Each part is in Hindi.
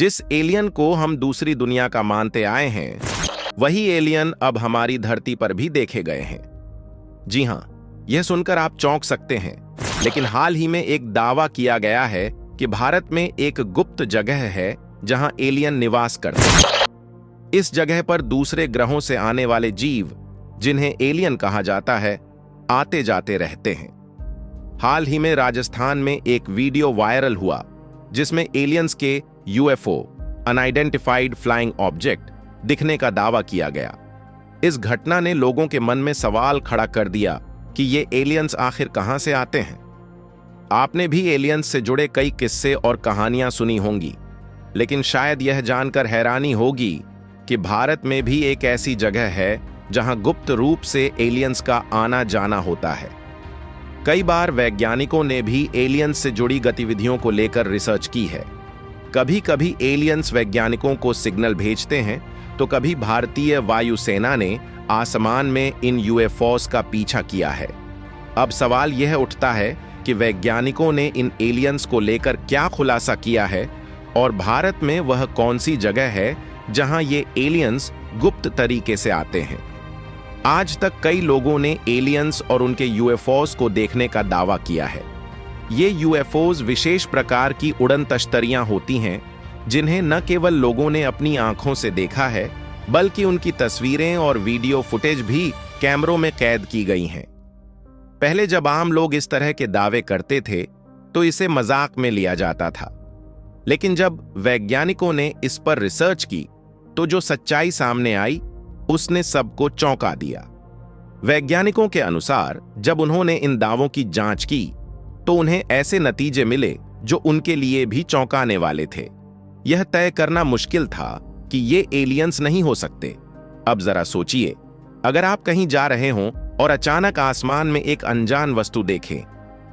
जिस एलियन को हम दूसरी दुनिया का मानते आए हैं, वही एलियन अब हमारी धरती पर भी देखे गए हैं। जी हां, यह सुनकर आप चौंक सकते हैं, लेकिन हाल ही में एक दावा किया गया है कि भारत में एक गुप्त जगह है जहां एलियन निवास करते हैं। इस जगह पर दूसरे ग्रहों से आने वाले जीव, जिन्हें एलियन कहा जाता है, आते जाते रहते हैं। हाल ही में राजस्थान में एक वीडियो वायरल हुआ जिसमें एलियंस के यूएफओ अनआइडेंटिफाइड फ्लाइंग ऑब्जेक्ट दिखने का दावा किया गया। इस घटना ने लोगों के मन में सवाल खड़ा कर दिया कि ये एलियंस आखिर कहां से आते हैं। आपने भी एलियंस से जुड़े कई किस्से और कहानियां सुनी होंगी, लेकिन शायद यह जानकर हैरानी होगी कि भारत में भी एक ऐसी जगह है जहां गुप्त रूप से एलियंस का आना जाना होता है। कई बार वैज्ञानिकों ने भी एलियंस से जुड़ी गतिविधियों को लेकर रिसर्च की है। कभी कभी एलियंस वैज्ञानिकों को सिग्नल भेजते हैं, तो कभी भारतीय वायुसेना ने आसमान में इन यूएफओस का पीछा किया है। अब सवाल यह उठता है कि वैज्ञानिकों ने इन एलियंस को लेकर क्या खुलासा किया है और भारत में वह कौन सी जगह है जहां ये एलियंस गुप्त तरीके से आते हैं। आज तक कई लोगों ने एलियंस और उनके यूएफओस को देखने का दावा किया है। ये यूएफओस विशेष प्रकार की उड़न तश्तरियां होती हैं, जिन्हें न केवल लोगों ने अपनी आंखों से देखा है, बल्कि उनकी तस्वीरें और वीडियो फुटेज भी कैमरों में कैद की गई हैं। पहले जब आम लोग इस तरह के दावे करते थे, तो इसे मजाक में लिया जाता था, लेकिन जब वैज्ञानिकों ने इस पर रिसर्च की, तो जो सच्चाई सामने आई, उसने सबको चौंका दिया। वैज्ञानिकों के अनुसार जब उन्होंने इन दावों की जांच की, तो उन्हें ऐसे नतीजे मिले जो उनके लिए भी चौंकाने वाले थे। यह तय करना मुश्किल था कि ये एलियंस नहीं हो सकते। अब जरा सोचिए, अगर आप कहीं जा रहे हों और अचानक आसमान में एक अनजान वस्तु देखें,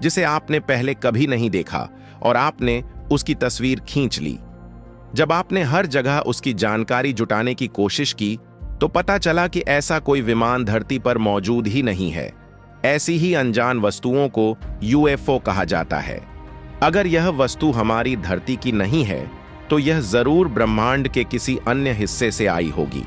जिसे आपने पहले कभी नहीं देखा, और आपने उसकी तस्वीर खींच ली। जब आपने हर जगह उसकी जानकारी जुटाने की कोशिश की, तो पता चला कि ऐसा कोई विमान धरती पर मौजूद ही नहीं है। ऐसी ही अनजान वस्तुओं को यूएफओ कहा जाता है। अगर यह वस्तु हमारी धरती की नहीं है, तो यह जरूर ब्रह्मांड के किसी अन्य हिस्से से आई होगी।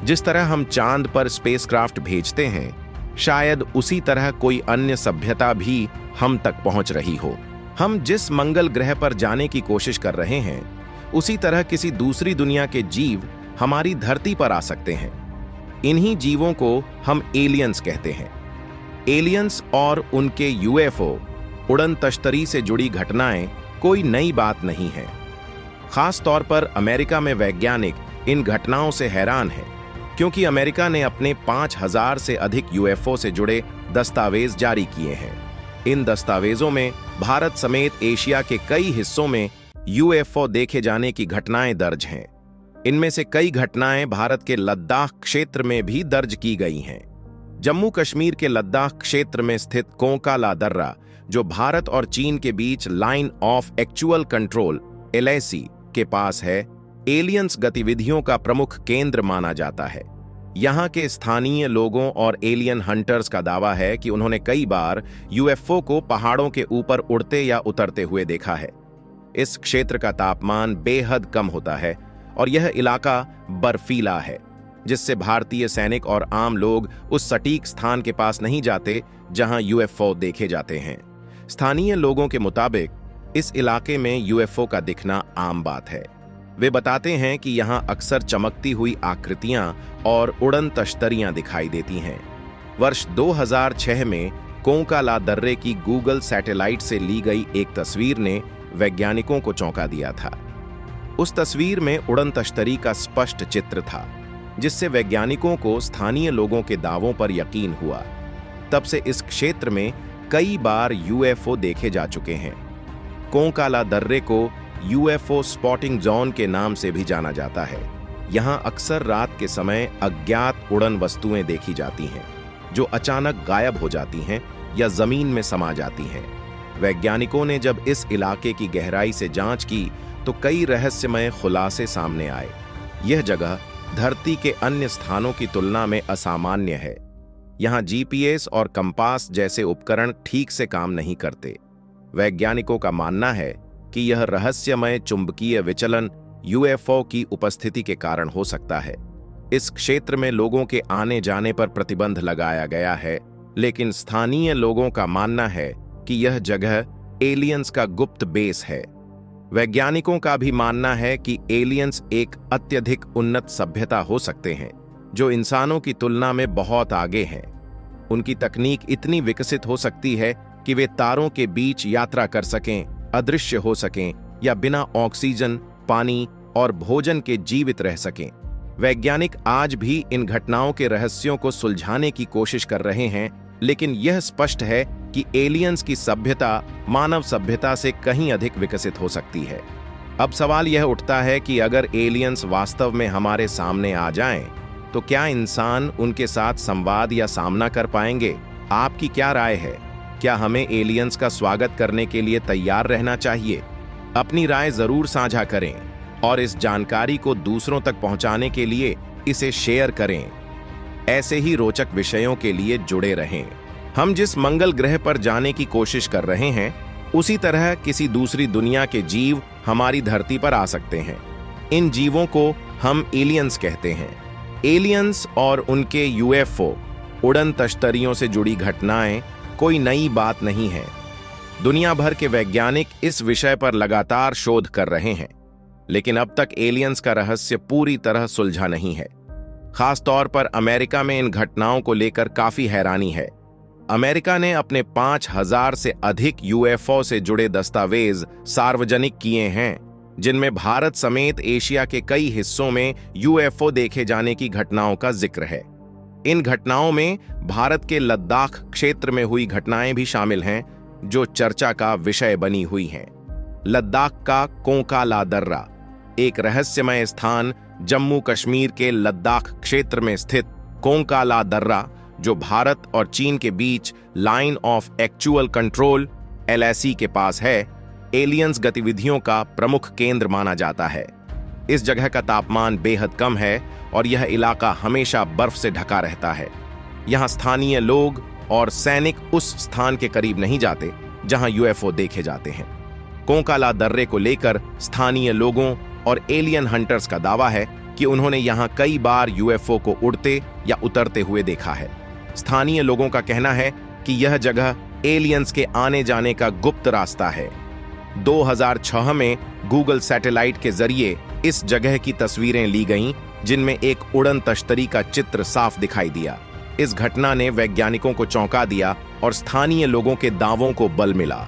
जिस तरह हम चांद पर स्पेसक्राफ्ट भेजते हैं, शायद उसी तरह कोई अन्य सभ्यता भी हम तक पहुंच रही हो। हम जिस मंगल ग्रह पर जाने की कोशिश कर रहे हैं, उसी तरह किसी दूसरी दुनिया के जीव हमारी धरती पर आ सकते हैं। इन्हीं जीवों को हम एलियंस कहते हैं। एलियंस और उनके यूएफओ उड़न तश्तरी से जुड़ी घटनाएं कोई नई बात नहीं है। खास तौर पर अमेरिका में वैज्ञानिक इन घटनाओं से हैरान हैं, क्योंकि अमेरिका ने अपने 5000 से अधिक यूएफओ से जुड़े दस्तावेज जारी किए हैं। इन दस्तावेजों में भारत समेत एशिया के कई हिस्सों में यूएफओ देखे जाने की घटनाएं दर्ज हैं। इनमें से कई घटनाएं भारत के लद्दाख क्षेत्र में भी दर्ज की गई हैं। जम्मू कश्मीर के लद्दाख क्षेत्र में स्थित कोंका ला दर्रा, जो भारत और चीन के बीच line of actual control (LAC) के पास है, एलियंस गतिविधियों का प्रमुख केंद्र माना जाता है। यहाँ के स्थानीय लोगों और एलियन हंटर्स का दावा है कि उन्होंने कई बार यूएफओ को पहाड़ों के ऊपर उड़ते या उतरते हुए देखा है। इस क्षेत्र का तापमान बेहद कम होता है और यह इलाका बर्फीला है, जिससे भारतीय सैनिक और आम लोग उस सटीक स्थान के पास नहीं जाते जहां यूएफओ देखे जाते हैं। स्थानीय लोगों के मुताबिक इस इलाके में यूएफओ का दिखना आम बात है। वे बताते हैं कि यहां अक्सर चमकती हुई आकृतियां और उड़न तश्तरियां दिखाई देती हैं। वर्ष 2006 में कोंका ला दर्रे की गूगल सैटेलाइट से ली गई एक तस्वीर ने वैज्ञानिकों को चौंका दिया था। उस तस्वीर में उड़न तश्तरी का स्पष्ट चित्र था, जिससे वैज्ञानिकों को स्थानीय लोगों के दावों पर यकीन हुआ। तब से इस क्षेत्र में कई बार यूएफओ देखे जा चुके हैं। कोंका ला दर्रे को यूएफओ स्पॉटिंग जोन के नाम से भी जाना जाता है। यहां अक्सर रात के समय अज्ञात उड़न वस्तुएं देखी जाती हैं, जो अचानक गायब हो जाती हैं या जमीन में समा जाती हैं। वैज्ञानिकों ने जब इस इलाके की गहराई से जांच की, तो कई रहस्यमय खुलासे सामने आए। यह जगह धरती के अन्य स्थानों की तुलना में असामान्य है। यहाँ जीपीएस और कंपास जैसे उपकरण ठीक से काम नहीं करते। वैज्ञानिकों का मानना है कि यह रहस्यमय चुंबकीय विचलन यूएफओ की उपस्थिति के कारण हो सकता है। इस क्षेत्र में लोगों के आने जाने पर प्रतिबंध लगाया गया है, लेकिन स्थानीय लोगों का मानना है कि यह जगह एलियंस का गुप्त बेस है। वैज्ञानिकों का भी मानना है कि एलियंस एक अत्यधिक उन्नत सभ्यता हो सकते हैं, जो इंसानों की तुलना में बहुत आगे हैं। उनकी तकनीक इतनी विकसित हो सकती है कि वे तारों के बीच यात्रा कर सकें, अदृश्य हो सकें या बिना ऑक्सीजन, पानी और भोजन के जीवित रह सकें। वैज्ञानिक आज भी इन घटनाओं के रहस्यों को सुलझाने की कोशिश कर रहे हैं, लेकिन यह स्पष्ट है कि एलियंस की सभ्यता मानव सभ्यता से कहीं अधिक विकसित हो सकती है। अब सवाल यह उठता है कि अगर एलियंस वास्तव में हमारे सामने आ जाएं, तो क्या इंसान उनके साथ संवाद या सामना कर पाएंगे? आपकी क्या राय है? क्या हमें एलियंस का स्वागत करने के लिए तैयार रहना चाहिए? अपनी राय जरूर साझा करें और इस जानकारी को दूसरों तक पहुंचाने के लिए इसे शेयर करें। ऐसे ही रोचक विषयों के लिए जुड़े रहें। हम जिस मंगल ग्रह पर जाने की कोशिश कर रहे हैं, उसी तरह किसी दूसरी दुनिया के जीव हमारी धरती पर आ सकते हैं। इन जीवों को हम एलियंस कहते हैं। एलियंस और उनके यूएफओ उड़न तश्तरियों से जुड़ी घटनाएं कोई नई बात नहीं है। दुनिया भर के वैज्ञानिक इस विषय पर लगातार शोध कर रहे हैं, लेकिन अब तक एलियंस का रहस्य पूरी तरह सुलझा नहीं है। खास तौर पर अमेरिका में इन घटनाओं को लेकर काफी हैरानी है। अमेरिका ने अपने 5000 से अधिक यूएफओ से जुड़े दस्तावेज सार्वजनिक किए हैं, जिनमें भारत समेत एशिया के कई हिस्सों में यूएफओ देखे जाने की घटनाओं का जिक्र है। इन घटनाओं में भारत के लद्दाख क्षेत्र में हुई घटनाएं भी शामिल हैं, जो चर्चा का विषय बनी हुई हैं। लद्दाख का कोंकाला दर्रा, एक रहस्यमय स्थान जम्मू कश्मीर के लद्दाख क्षेत्र में स्थित कोंकाला दर्रा, जो भारत और चीन के बीच line of actual control LAC के पास है, एलियंस गतिविधियों का प्रमुख केंद्र माना जाता है। इस जगह का तापमान बेहद कम है और यह इलाका हमेशा बर्फ से ढका रहता है। यहाँ स्थानीय लोग और सैनिक उस स्थान के करीब नहीं जाते जहां यूएफओ देखे जाते हैं। कोंकाला दर्रे को लेकर स्थानीय लोगों और एलियन हंटर्स का दावा है कि उन्होंने यहां कई बार यूएफओ को उड़ते या उतरते हुए देखा है। स्थानीय लोगों का कहना है कि यह जगह एलियंस के आने जाने का गुप्त रास्ता है। 2006 में गूगल सैटेलाइट के जरिए इस जगह की तस्वीरें ली गईं, जिनमें एक उड़न तश्तरी का चित्र साफ दिखाई दिया। इस घटना ने वैज्ञानिकों को चौंका दिया और स्थानीय लोगों के दावों को बल मिला।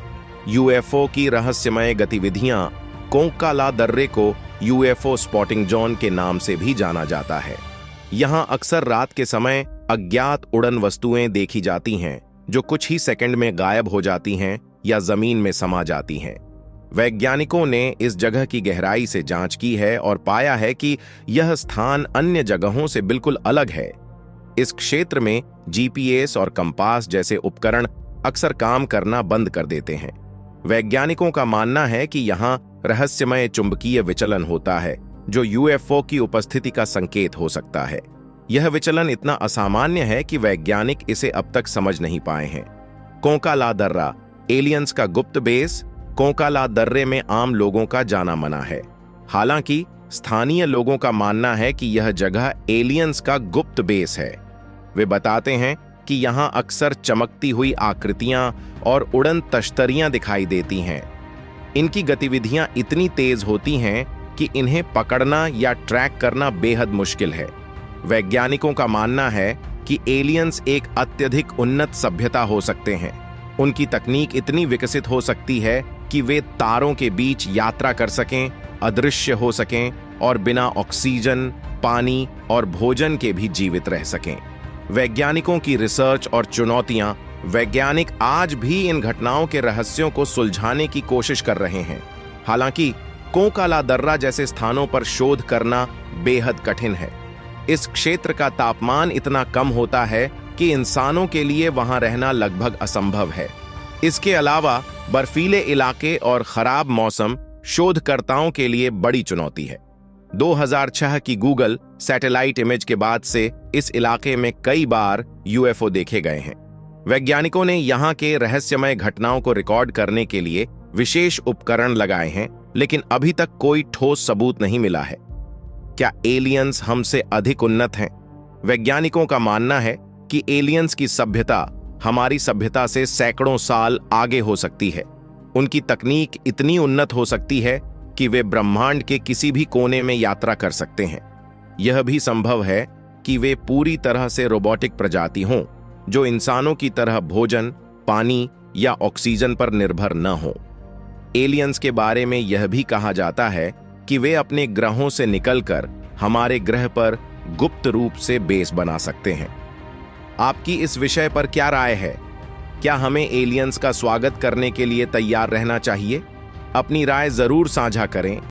यूएफओ की रहस्यमय गतिविधियां कोंकाला दर्रे को यूएफओ स्पॉटिंग जोन के नाम से भी जाना जाता है। यहां अक्सर रात के समय अज्ञात उड़न वस्तुएं देखी जाती हैं, जो कुछ ही सेकंड में गायब हो जाती हैं या जमीन में समा जाती हैं। वैज्ञानिकों ने इस जगह की गहराई से जांच की है और पाया है कि यह स्थान अन्य जगहों से बिल्कुल अलग है। इस क्षेत्र में GPS और कंपास जैसे उपकरण अक्सर काम करना बंद कर देते हैं। वैज्ञानिकों का मानना है कि यहाँ रहस्यमय चुंबकीय विचलन होता है, जो यूएफओ की उपस्थिति का संकेत हो सकता है। यह विचलन इतना असामान्य है कि वैज्ञानिक इसे अब तक समझ नहीं पाए हैं। कोंकाला दर्रा, एलियंस का गुप्त बेस। कोंकाला दर्रे में आम लोगों का जाना मना है। हालांकि स्थानीय लोगों का मानना है कि यह जगह एलियंस का गुप्त बेस है। वे बताते हैं कि यहां अक्सर चमकती हुई आकृतियां और उड़न तश्तरियां दिखाई देती हैं। इनकी गतिविधियां इतनी तेज होती हैं कि इन्हें पकड़ना या ट्रैक करना बेहद मुश्किल है। वैज्ञानिकों का मानना है कि एलियंस एक अत्यधिक उन्नत सभ्यता हो सकते हैं। उनकी तकनीक इतनी विकसित हो सकती है कि वे तारों के बीच यात्रा कर सकें, अदृश्य हो सकें और बिना ऑक्सीजन, पानी और भोजन के भी जीवित रह सकें। वैज्ञानिकों की रिसर्च और चुनौतियां, वैज्ञानिक आज भी इन घटनाओं के रहस्यों को सुलझाने की कोशिश कर रहे हैं। हालांकि कोंकाला दर्रा जैसे स्थानों पर शोध करना बेहद कठिन है। इस क्षेत्र का तापमान इतना कम होता है कि इंसानों के लिए वहां रहना लगभग असंभव है। इसके अलावा बर्फीले इलाके और खराब मौसम शोधकर्ताओं के लिए बड़ी चुनौती है। 2006 की गूगल सैटेलाइट इमेज के बाद से इस इलाके में कई बार यूएफओ देखे गए हैं। वैज्ञानिकों ने यहां के रहस्यमय घटनाओं को रिकॉर्ड करने के लिए विशेष उपकरण लगाए हैं, लेकिन अभी तक कोई ठोस सबूत नहीं मिला है। क्या एलियंस हमसे अधिक उन्नत हैं? वैज्ञानिकों का मानना है कि एलियंस की सभ्यता हमारी सभ्यता से सैकड़ों साल आगे हो सकती है। उनकी तकनीक इतनी उन्नत हो सकती है कि वे ब्रह्मांड के किसी भी कोने में यात्रा कर सकते हैं। यह भी संभव है कि वे पूरी तरह से रोबोटिक प्रजाति हों, जो इंसानों की तरह भोजन, पानी या ऑक्सीजन पर निर्भर न हों। एलियंस के बारे में यह भी कहा जाता है कि वे अपने ग्रहों से निकलकर हमारे ग्रह पर गुप्त रूप से बेस बना सकते हैं। आपकी इस विषय पर क्या राय है? क्या हमें एलियंस का स्वागत करने के लिए तैयार रहना चाहिए? अपनी राय जरूर साझा करें।